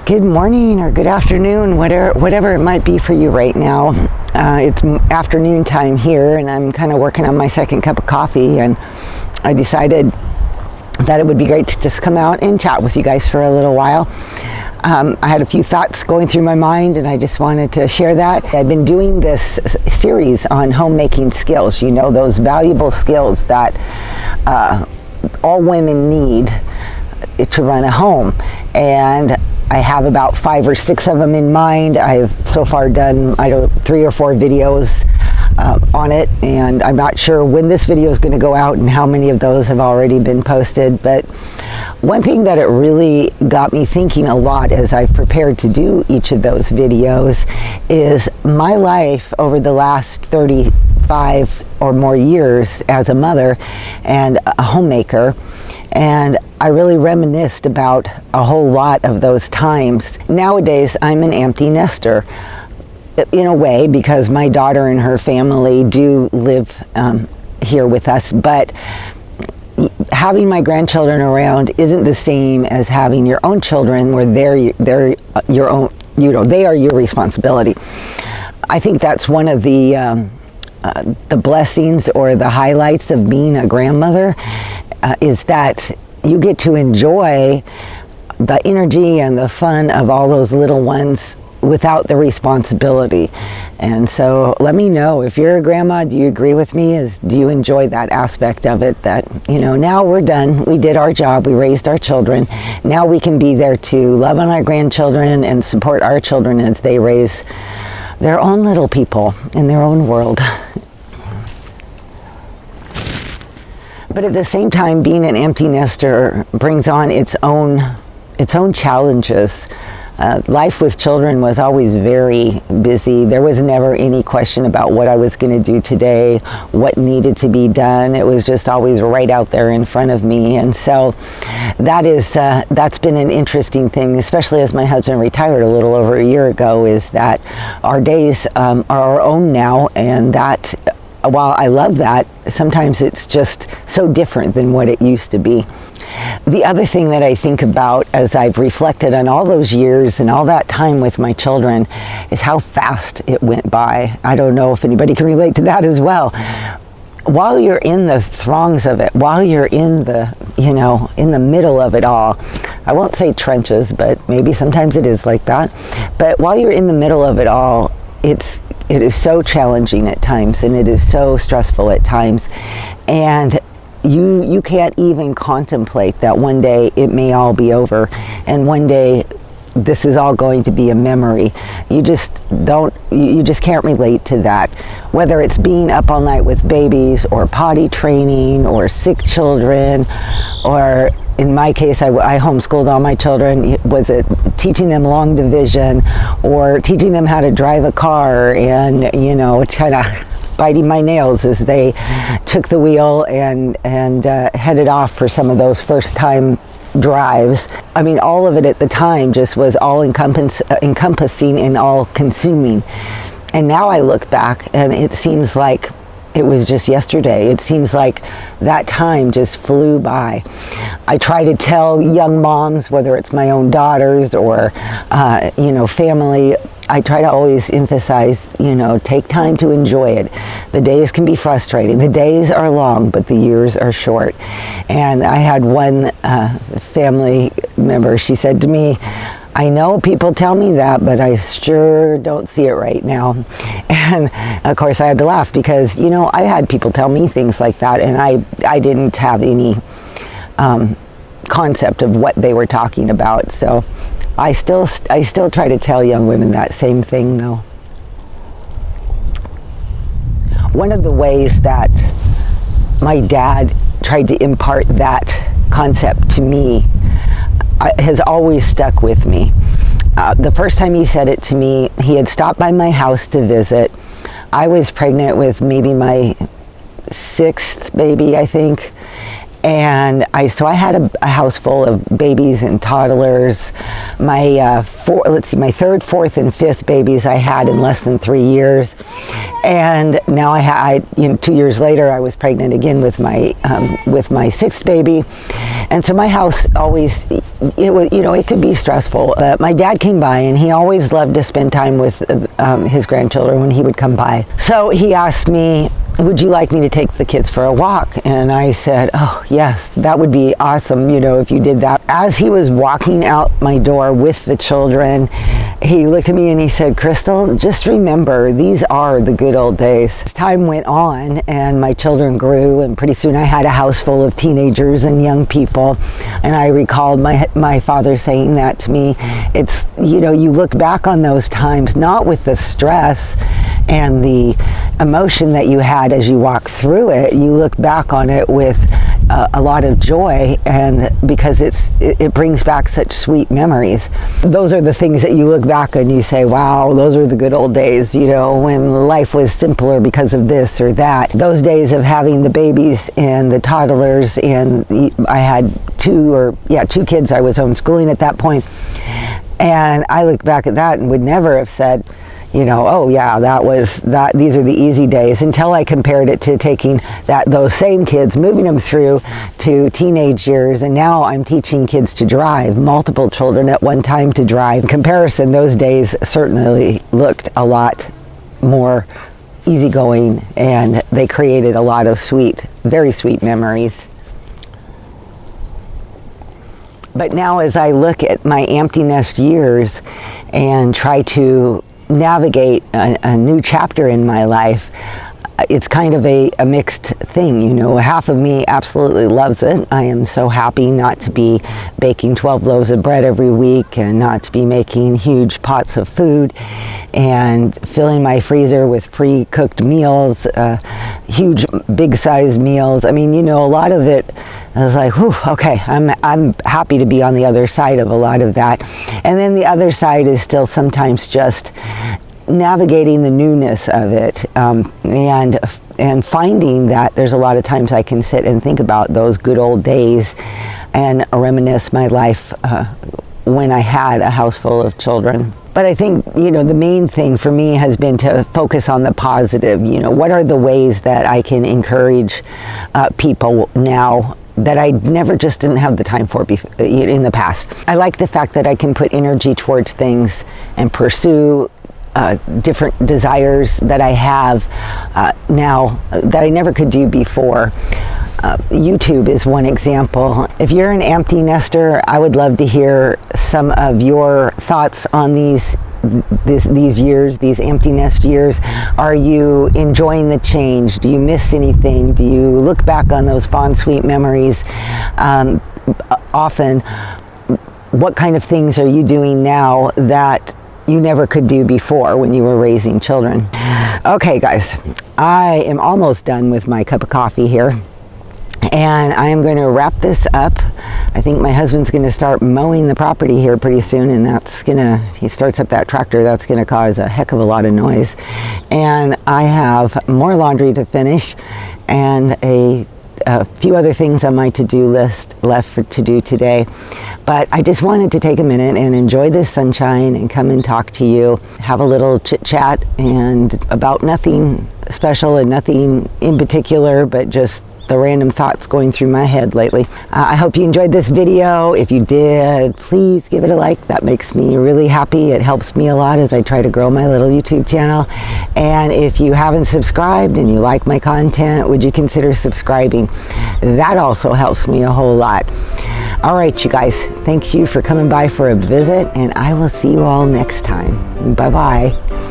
Good morning or good afternoon, whatever it might be for you right now. It's afternoon time here, and I'm kind of working on my second cup of coffee, and I decided that it would be great to just come out and chat with you guys for a little while. I had a few thoughts going through my mind, and I just wanted to share that. I've been doing this series on homemaking skills, you know, those valuable skills that all women need to run a home. And I have about 5 or 6 of them in mind. I've so far done 3 or 4 videos on it, and I'm not sure when this video is going to go out and how many of those have already been posted. But one thing that it really got me thinking a lot as I've prepared to do each of those videos is my life over the last 35 or more years as a mother and a homemaker. And I really reminisced about a whole lot of those times. Nowadays, I'm an empty nester in a way, because my daughter and her family do live here with us, but having my grandchildren around isn't the same as having your own children, where they're your own, you know, they are your responsibility. I think that's one of the blessings or the highlights of being a grandmother, is that you get to enjoy the energy and the fun of all those little ones without the responsibility. And so let me know if you're a grandma. Do you agree with me? Do you enjoy that aspect of it, that, you know, now we're done, we did our job, we raised our children, now we can be there to love on our grandchildren and support our children as they raise their own little people in their own world. But at the same time, being an empty nester brings on its own challenges. Life with children was always very busy. There was never any question about what I was going to do today, what needed to be done. It was just always right out there in front of me. And so that's been an interesting thing, especially as my husband retired a little over a year ago, is that our days are our own now, and that while I love that, sometimes it's just so different than what it used to be. The other thing that I think about as I've reflected on all those years and all that time with my children is how fast it went by. I don't know if anybody can relate to that as well. While you're in the throngs of it, while you're in the, you know, in the middle of it all, I won't say trenches, but maybe sometimes it is like that. But while you're in the middle of it all, it is so challenging at times, and it is so stressful at times, and you can't even contemplate that one day it may all be over, and one day this is all going to be a memory. You just can't relate to that, whether it's being up all night with babies, or potty training, or sick children, or in my case, I homeschooled all my children. Was it teaching them long division, or teaching them how to drive a car, and, you know, kind of biting my nails as they took the wheel and headed off for some of those first time drives. I mean, all of it at the time just was all encompassing and all consuming. And now I look back, and it seems like it was just yesterday. It seems like that time just flew by. I try to tell young moms, whether it's my own daughters or, you know, family, I try to always emphasize, you know, take time to enjoy it. The days can be frustrating. The days are long, but the years are short. And I had one family member, she said to me, I know people tell me that, but I sure don't see it right now. And of course I had to laugh, because, you know, I had people tell me things like that, and I didn't have any concept of what they were talking about. So I still try to tell young women that same thing, though. One of the ways that my dad tried to impart that concept to me has always stuck with me. The first time he said it to me, he had stopped by my house to visit. I was pregnant with maybe my 6th baby, I think. And so I had a house full of babies and toddlers. My 3rd, 4th, and 5th babies I had in less than 3 years. And now I 2 years later, I was pregnant again with my sixth baby. And so my house always, it could be stressful. My dad came by, and he always loved to spend time with his grandchildren when he would come by. So he asked me, would you like me to take the kids for a walk? And I said, oh, yes, that would be awesome, if you did that. As he was walking out my door with the children, he looked at me and he said, Crystal, just remember, these are the good old days. As time went on and my children grew, and pretty soon I had a house full of teenagers and young people. And I recalled my father saying that to me. It's, you look back on those times, not with the stress and the emotion that you had as you walk through it. You look back on it with a lot of joy, and because it brings back such sweet memories. Those are the things that you look back and you say, wow, those were the good old days, when life was simpler because of this or that. Those days of having the babies and the toddlers, and I had two kids. I was homeschooling at that point, and I look back at that and would never have said, oh yeah, these are the easy days, until I compared it to taking those same kids, moving them through to teenage years, and now I'm teaching kids to drive, multiple children at one time to drive. In comparison, those days certainly looked a lot more easygoing, and they created a lot of very sweet memories. But now as I look at my empty nest years and try to navigate a new chapter in my life, it's kind of a mixed thing. Half of me absolutely loves it. I am so happy not to be baking 12 loaves of bread every week, and not to be making huge pots of food and filling my freezer with pre-cooked meals, huge big size meals. I mean, a lot of it, I was like, whew, okay, I'm happy to be on the other side of a lot of that. And then the other side is still sometimes just navigating the newness of it, and finding that there's a lot of times I can sit and think about those good old days and reminisce my life when I had a house full of children. But I think, the main thing for me has been to focus on the positive. What are the ways that I can encourage people now that I didn't have the time for in the past. I like the fact that I can put energy towards things and pursue different desires that I have now that I never could do before. YouTube is one example. If you're an empty nester, I would love to hear some of your thoughts on these years, these empty nest years. Are you enjoying the change? Do you miss anything? Do you look back on those fond, sweet memories? Often, what kind of things are you doing now that you never could do before when you were raising children? Okay, guys, I am almost done with my cup of coffee here, and I am going to wrap this up. I think my husband's going to start mowing the property here pretty soon, and he starts up that tractor, that's going to cause a heck of a lot of noise. And I have more laundry to finish, and a few other things on my to-do list left to do today. But I just wanted to take a minute and enjoy this sunshine and come and talk to you, have a little chit-chat, and about nothing special and nothing in particular, but just the random thoughts going through my head lately. I hope you enjoyed this video. If you did, please give it a like. That makes me really happy. It helps me a lot as I try to grow my little YouTube channel. And if you haven't subscribed and you like my content, would you consider subscribing? That also helps me a whole lot. All right, you guys, thank you for coming by for a visit, and I will see you all next time. Bye-bye.